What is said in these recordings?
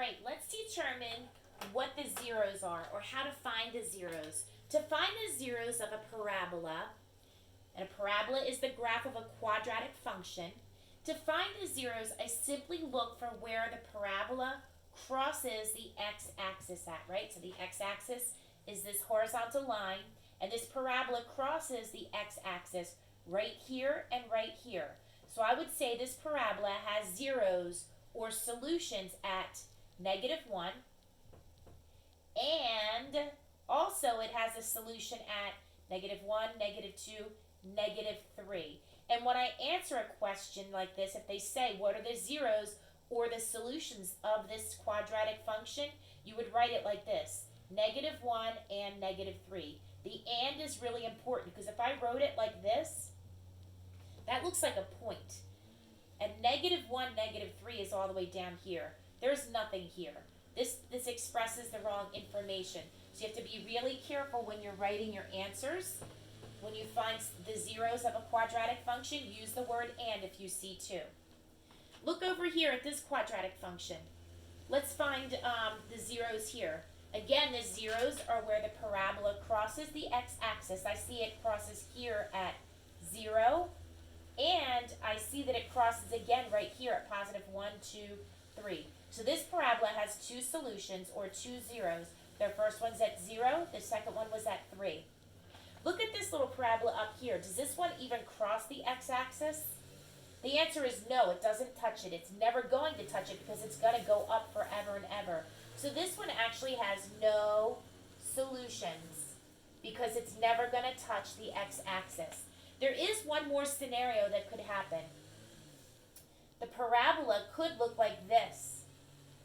right, let's determine what the zeros are, or how to find the zeros. To find the zeros of a parabola, and a parabola is the graph of a quadratic function. To find the zeros, I simply look for where the parabola crosses the x-axis at, right? So the x-axis is this horizontal line, and this parabola crosses the x-axis right here and right here. So I would say this parabola has zeros or solutions at -1, and also it has a solution at -1, -2, -3. And when I answer a question like this, if they say, what are the zeros or the solutions of this quadratic function, you would write it like this: -1 and -3. The and is really important, because if I wrote it like this, that looks like a point. And -1, -3 is all the way down here. There's nothing here. This expresses the wrong information. So you have to be really careful when you're writing your answers. When you find the zeros of a quadratic function, use the word and if you see two. Look over here at this quadratic function. Let's find the zeros here. Again, the zeros are where the parabola crosses the x-axis. I see it crosses here at 0, and I see that it crosses again right here at +1, 2, 3. So this parabola has two solutions, or two zeros. The first one's at 0, the second one was at 3. Look at this little parabola up here. Does this one even cross the x-axis? The answer is no, it doesn't touch it. It's never going to touch it because it's going to go up forever and ever. So this one actually has no solutions because it's never going to touch the x-axis. There is one more scenario that could happen. The parabola could look like this.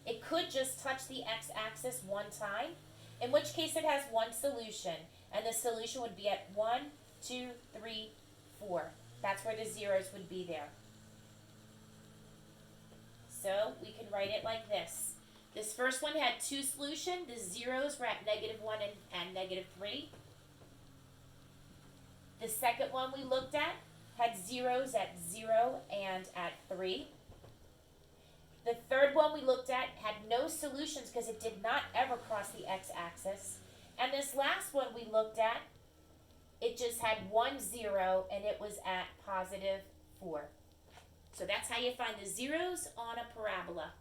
It could just touch the x-axis one time, in which case it has one solution, and the solution would be at 1, 2, 3, 4. That's where the zeros would be there. So we can write it like this. This first one had two solutions. The zeros were at -1 and -3. The second one we looked at had zeros at 0 and at 3. The third one we looked at had no solutions because it did not ever cross the x-axis. And this last one we looked at, it just had 1 0 and it was at +4. So that's how you find the zeros on a parabola.